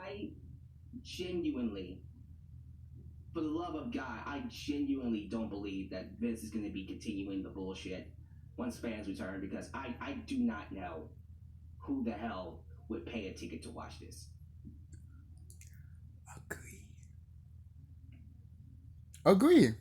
I genuinely, for the love of God, I genuinely don't believe that Vince is going to be continuing the bullshit once fans return, because I do not know who the hell would pay a ticket to watch this. Agree.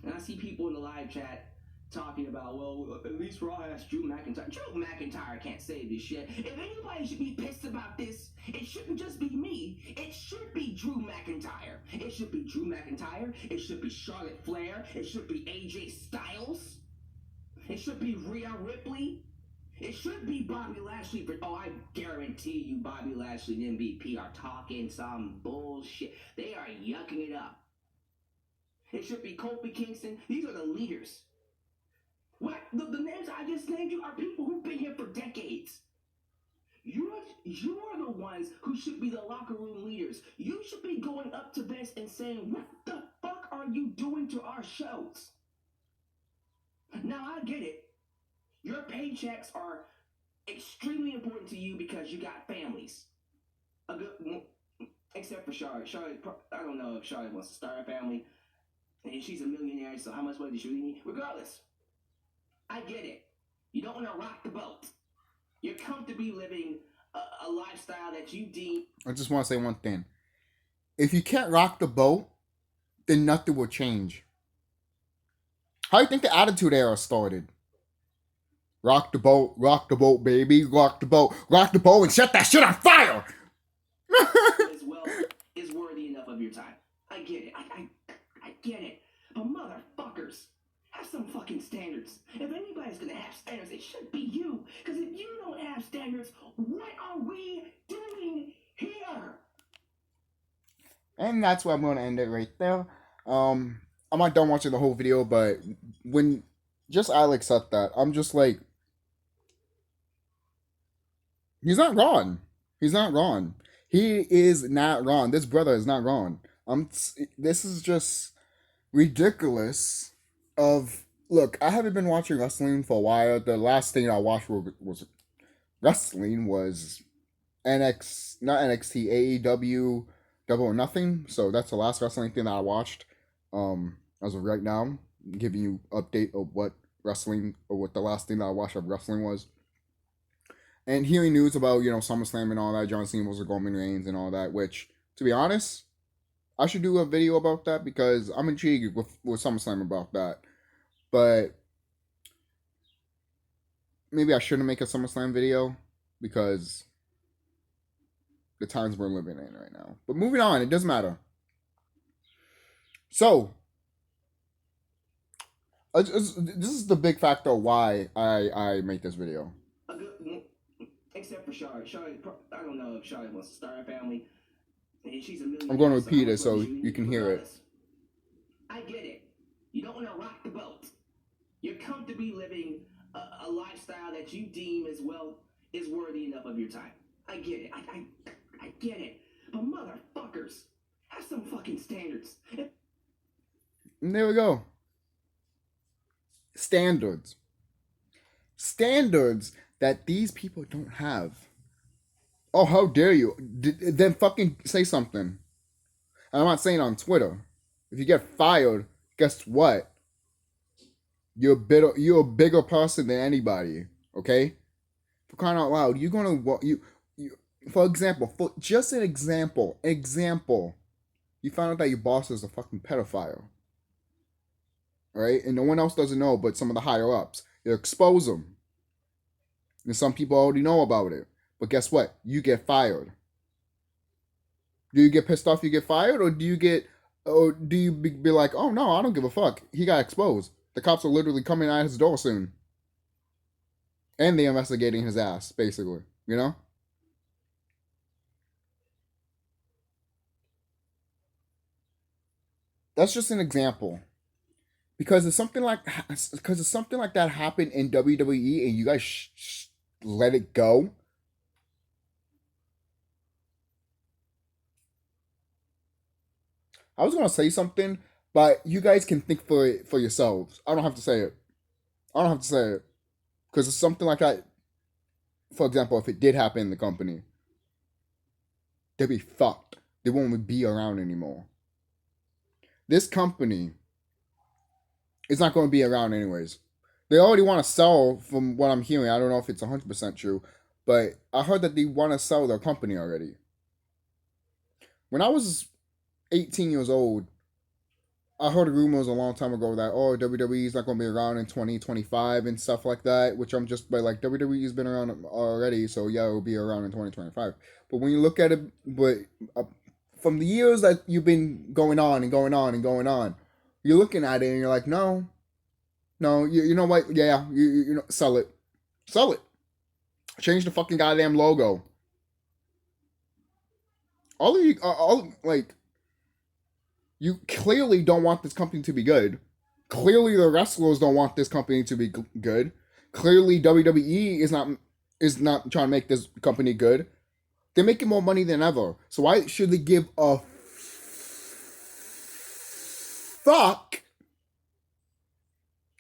And I see people in the live chat talking about, well, at least Raw has Drew McIntyre. Drew McIntyre can't save this shit. If anybody should be pissed about this, it shouldn't just be me. It should be Drew McIntyre. It should be Drew McIntyre. It should be Charlotte Flair. It should be AJ Styles. It should be Rhea Ripley. It should be Bobby Lashley. I guarantee you Bobby Lashley and MVP are talking some bullshit. They are yucking it up. It should be Kofi Kingston. These are the leaders. What? The names I just named you are people who've been here for decades. You're the ones who should be the locker room leaders. You should be going up to Vince and saying, what the fuck are you doing to our shows? Now, I get it. Your paychecks are extremely important to you because you got families. Except for Charlotte. Charlotte, I don't know if Charlotte wants to start a family. And she's a millionaire, so how much money does she really need? Regardless, I get it. You don't want to rock the boat. You're comfortably living a lifestyle that you deem... I just want to say one thing. If you can't rock the boat, then nothing will change. How do you think the Attitude Era started? Rock the boat, baby. Rock the boat, and set that shit on fire! As well is worthy enough of your time. I get it. I get it. But motherfuckers, have some fucking standards. If anybody's gonna have standards, it should be you. Because if you don't have standards, what are we doing here? And that's where I'm going to end it right there. I'm not done watching the whole video, but when just Alyx said that, I'm just like, he's not wrong. He's not wrong. He is not wrong. This brother is not wrong. This is just ridiculous. Look, I haven't been watching wrestling for a while. The last thing I watched was wrestling was not NXT, AEW, Double or Nothing. So that's the last wrestling thing that I watched. As of right now, giving you update of what wrestling, or what the last thing that I watched of wrestling was. And hearing news about, SummerSlam and all that, John Cena was Roman Reigns and all that, which, to be honest, I should do a video about that because I'm intrigued with SummerSlam about that. But maybe I shouldn't make a SummerSlam video because the times we're living in right now. But moving on, it doesn't matter. So, this is the big factor why I make this video. Except for Charlotte. Charlotte, I don't know if Charlotte wants to start a family. And she's a millionaire. I'm going to repeat it so you can hear it. I get it. You don't want to rock the boat. You're comfortably living a lifestyle that you deem is worthy enough of your time. I get it. I get it. But motherfuckers, have some fucking standards. And there we go. Standards that these people don't have. Oh, how dare you? Then fucking say something. And I'm not saying on Twitter. If you get fired, guess what? You're a bigger person than anybody. Okay? For crying out loud, you're gonna for example, just an example, you found out that your boss is a fucking pedophile. Right? And no one else doesn't know but some of the higher ups. You expose them. And some people already know about it. But guess what? You get fired. Do you get pissed off you get fired? Or do you be like, oh no, I don't give a fuck. He got exposed. The cops are literally coming at his door soon. And they're investigating his ass, basically. You know? That's just an example. Because it's something like that happened in WWE and you guys let it go. I was going to say something, but you guys can think for yourselves. I don't have to say it. Because it's something like that. For example, if it did happen in the company, they'd be fucked. they won't be around anymore. This company is not going to be around anyways. They already want to sell, from what I'm hearing. I don't know if it's 100% true, but I heard that they want to sell their company already. When I was 18 years old, I heard rumors a long time ago that, oh, WWE is not going to be around in 2025 and stuff like that, which I'm just like, WWE's been around already, so yeah, it'll be around in 2025. But when you look at it, from the years that you've been going on and going on and going on, you're looking at it and you're like, no, you know what? Yeah, you know, sell it. Change the fucking goddamn logo. All of you, like, you clearly don't want this company to be good. Clearly, the wrestlers don't want this company to be good. Clearly, WWE is not trying to make this company good. They're making more money than ever. So why should they give a fuck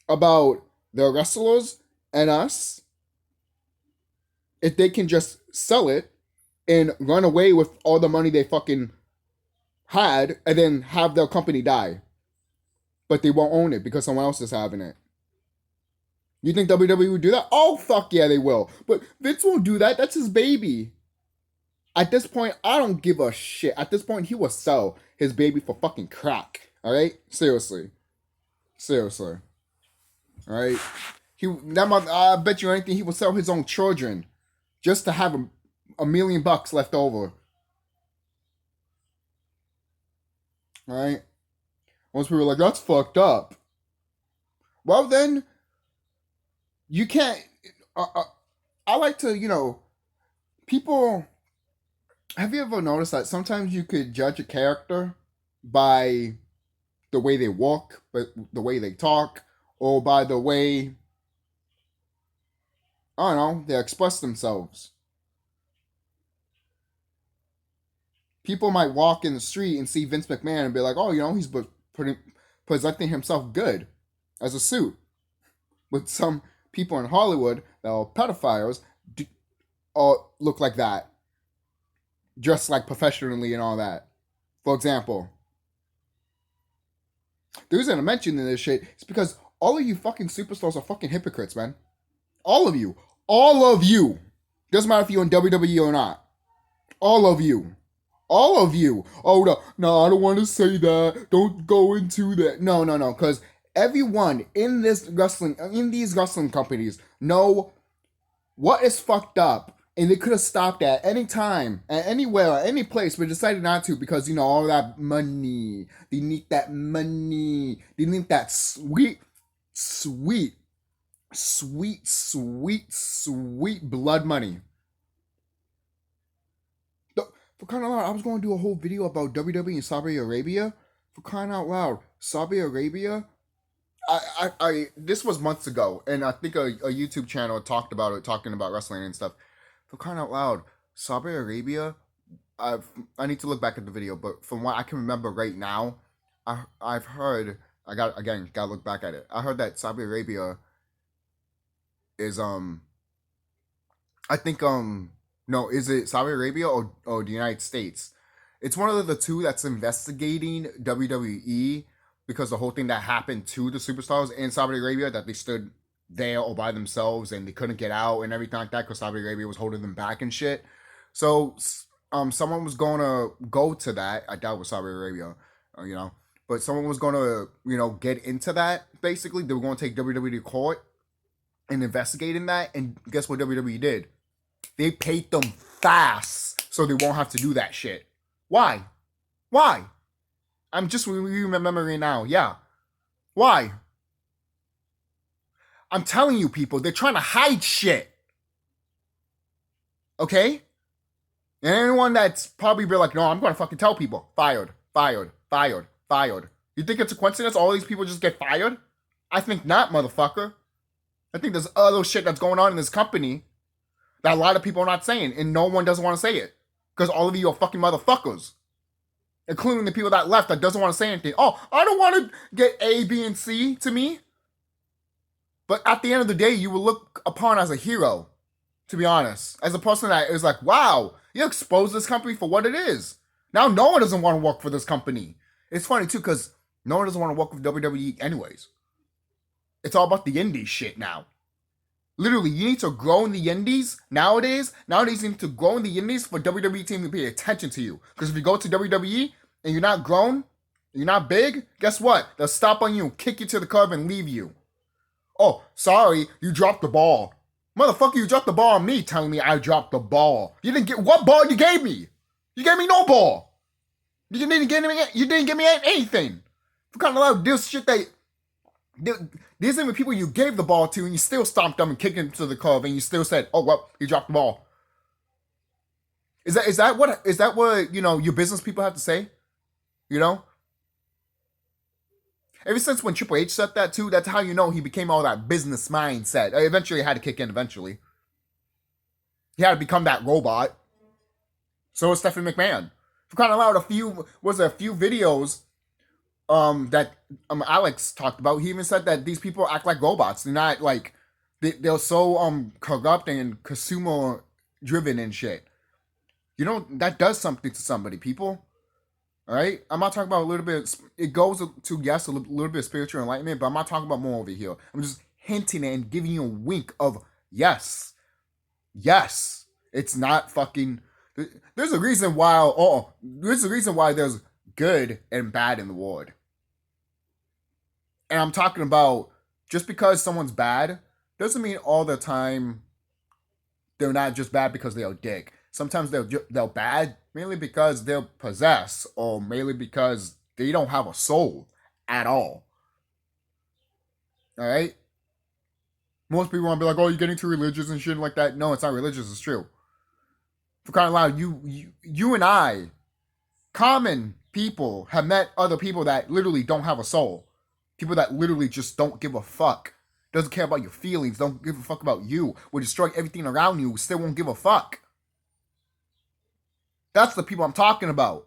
about the wrestlers and us if they can just sell it and run away with all the money they fucking had and then have their company die? But they won't own it because someone else is having it. You think WWE would do that? Oh, fuck yeah, they will. But Vince won't do that. That's his baby. At this point, I don't give a shit. At this point, he will sell his baby for fucking crack. Alright? Seriously. Alright? I bet you anything he will sell his own children just to have $1 million left over. Alright? Most people are like, that's fucked up. Well, then, you can't. I like to, people. Have you ever noticed that sometimes you could judge a character by the way they walk, but the way they talk, or by the way, I don't know, they express themselves? People might walk in the street and see Vince McMahon and be like, oh, he's presenting himself good as a suit. But some people in Hollywood that are pedophiles look like that. Dressed like professionally and all that. For example, the reason I'm mentioning this shit is because all of you fucking superstars are fucking hypocrites, man. All of you. Doesn't matter if you're in WWE or not. All of you. Oh, no, I don't want to say that. Don't go into that. No, because everyone in these wrestling companies know what is fucked up. And they could have stopped at any time, at anywhere, at any place, but decided not to because, all that money. They need that money. They need that sweet blood money. For crying out loud, I was going to do a whole video about WWE and Saudi Arabia. For crying out loud, Saudi Arabia. This was months ago, and I think a YouTube channel talked about it, talking about wrestling and stuff. For crying out loud, Saudi Arabia, I need to look back at the video, but from what I can remember right now, I've heard, gotta look back at it. I heard that Saudi Arabia is, is it Saudi Arabia or the United States? It's one of the two that's investigating WWE because the whole thing that happened to the superstars in Saudi Arabia, that they stood there all by themselves and they couldn't get out and everything like that because Saudi Arabia was holding them back and shit. So someone was going to go to that. I doubt it was Saudi Arabia, but someone was going to, get into that. Basically, they were going to take WWE to court and investigate in that. And guess what WWE did? They paid them fast so they won't have to do that shit. Why? I'm just remembering now. Yeah. Why? I'm telling you, people, they're trying to hide shit. Okay? And anyone that's probably be like, no, I'm going to fucking tell people. Fired. You think it's a coincidence all these people just get fired? I think not, motherfucker. I think there's other shit that's going on in this company that a lot of people are not saying, and no one doesn't want to say it. Because all of you are fucking motherfuckers. Including the people that left that doesn't want to say anything. Oh, I don't want to get A, B, and C to me. But at the end of the day, you will look upon as a hero, to be honest. As a person that is like, wow, you exposed this company for what it is. Now no one doesn't want to work for this company. It's funny too, because no one doesn't want to work with WWE anyways. It's all about the indie shit now. Literally, you need to grow in the indies nowadays. Nowadays, you need to grow in the indies for WWE team to pay attention to you. Because if you go to WWE and you're not grown, you're not big, guess what? They'll stop on you, kick you to the curb, and leave you. Oh, sorry, you dropped the ball. Motherfucker, you dropped the ball on me telling me I dropped the ball. You didn't get what ball you gave me? You gave me no ball. You didn't give me anything. For kind of like this shit that these are the people you gave the ball to and you still stomped them and kicked them to the curb and you still said, oh well, he dropped the ball. Is that what you know your business people have to say? You know? Ever since when Triple H said that too, that's how you know he became all that business mindset. Eventually, he had to kick in. Eventually, he had to become that robot. So was Stephanie McMahon. For kind of loud, a few videos that Alyx talked about. He even said that these people act like robots. They're not like they're so corrupt and consumer driven and shit. You know that does something to somebody, people. All right, I'm not talking about a little bit. It goes to yes, a little bit of spiritual enlightenment, but I'm not talking about more over here. I'm just hinting and giving you a wink of yes. It's not fucking. There's a reason why. There's a reason why there's good and bad in the world. And I'm talking about just because someone's bad doesn't mean all the time they're not just bad because they're a dick. Sometimes they're bad mainly because they're possessed or mainly because they don't have a soul at all. All right? Most people want to be like, oh, you're getting too religious and shit like that. No, it's not religious. It's true. For crying out loud, you and I, common people, have met other people that literally don't have a soul. People that literally just don't give a fuck. Doesn't care about your feelings. Don't give a fuck about you. Will destroy everything around you. Still won't give a fuck. That's the people I'm talking about.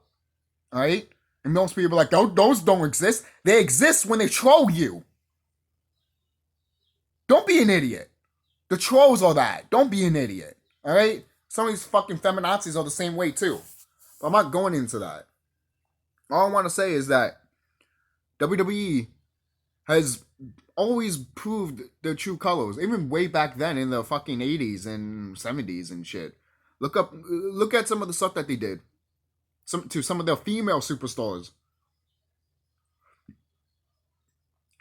Alright? And most people are like, those don't exist. They exist when they troll you. Don't be an idiot. The trolls are that. Don't be an idiot. Alright? Some of these fucking feminazis are the same way too. But I'm not going into that. All I want to say is that WWE has always proved their true colors. Even way back then in the fucking 80s and 70s and shit. Look at some of the stuff that they did. To some of their female superstars.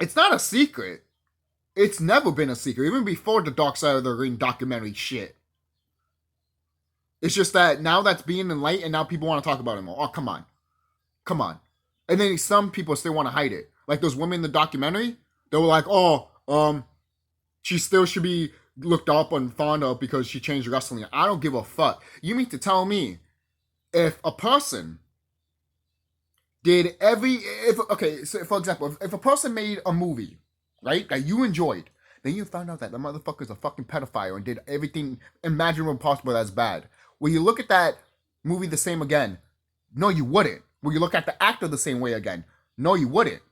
It's not a secret. It's never been a secret. Even before the Dark Side of the Ring documentary shit. It's just that now that's being in light and now people want to talk about it more. Oh, come on. Come on. And then some people still want to hide it. Like those women in the documentary. They were like, she still should be looked up and fond of because she changed wrestling. I don't give a fuck. You mean to tell me if a person did so for example, if a person made a movie, right, that you enjoyed, then you found out that the motherfucker's a fucking pedophile and did everything imaginable possible that's bad. Will you look at that movie the same again? No, you wouldn't. Will you look at the actor the same way again? No, you wouldn't.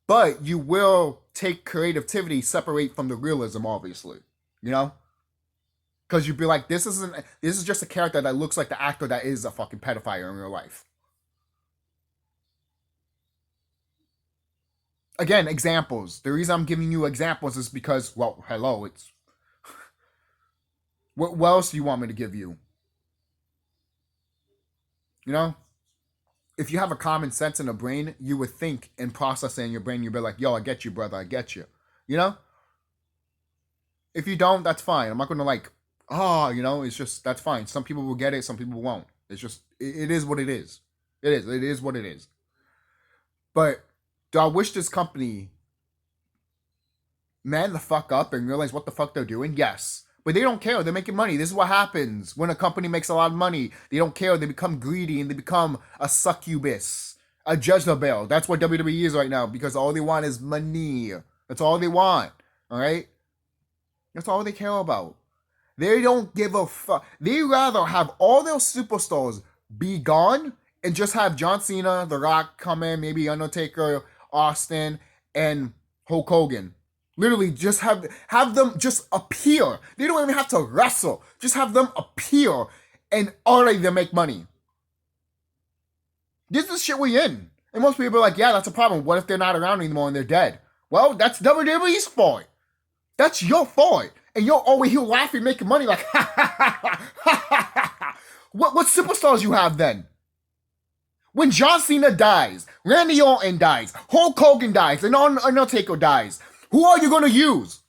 But you will take creativity separate from the realism, obviously. You know? Because you'd be like, this is just a character that looks like the actor that is a fucking pedophile in real life. Again, examples. The reason I'm giving you examples is because, well, hello, it's... What else do you want me to give you? You know? If you have a common sense in a brain, you would think and process it in your brain. You'd be like, yo, I get you, brother. I get you. You know? If you don't, that's fine. I'm not going to like, it's just, that's fine. Some people will get it. Some people won't. It's just, it is what it is. It is what it is. But do I wish this company man the fuck up and realize what the fuck they're doing? Yes. But they don't care. They're making money. This is what happens when a company makes a lot of money. They don't care. They become greedy and they become a succubus, a Jezebel. That's what WWE is right now because all they want is money. That's all they want. All right? That's all they care about. They don't give a fuck. They rather have all their superstars be gone and just have John Cena, The Rock come in, maybe Undertaker, Austin, and Hulk Hogan. Literally, just have them just appear. They don't even have to wrestle. Just have them appear and already they make money. This is shit we in. And most people are like, yeah, that's a problem. What if they're not around anymore and they're dead? Well, that's WWE's fault. That's your fault. And you're always here laughing, making money like, ha ha ha ha ha ha ha. What superstars you have then? When John Cena dies, Randy Orton dies, Hulk Hogan dies, and Undertaker dies, who are you going to use?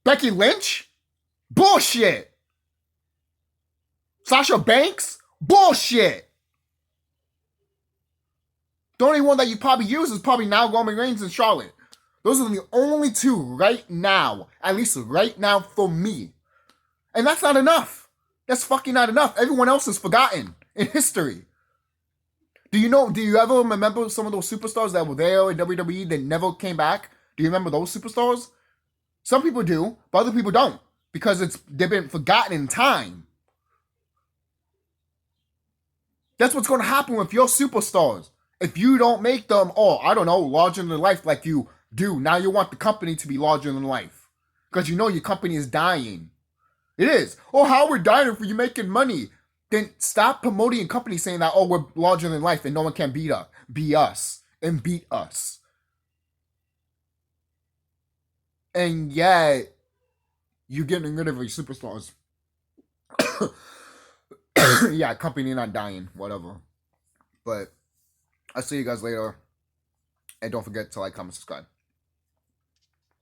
Becky Lynch? Bullshit. Sasha Banks? Bullshit. The only one that you probably use is probably now Roman Reigns and Charlotte. Those are the only two right now, at least right now for me. And that's not enough. That's fucking not enough. Everyone else is forgotten in history. Do you ever remember some of those superstars that were there in WWE that never came back? Do you remember those superstars? Some people do, but other people don't. Because they've been forgotten in time. That's what's going to happen with your superstars. If you don't make them, larger than life like you do. Now you want the company to be larger than life. Because you know your company is dying. It is. Oh, how we're dying for you making money. Then stop promoting a company saying that, we're larger than life and no one can beat us. And yet, you're getting rid of your superstars. Yeah, company not dying, whatever. But I'll see you guys later. And don't forget to like, comment, subscribe.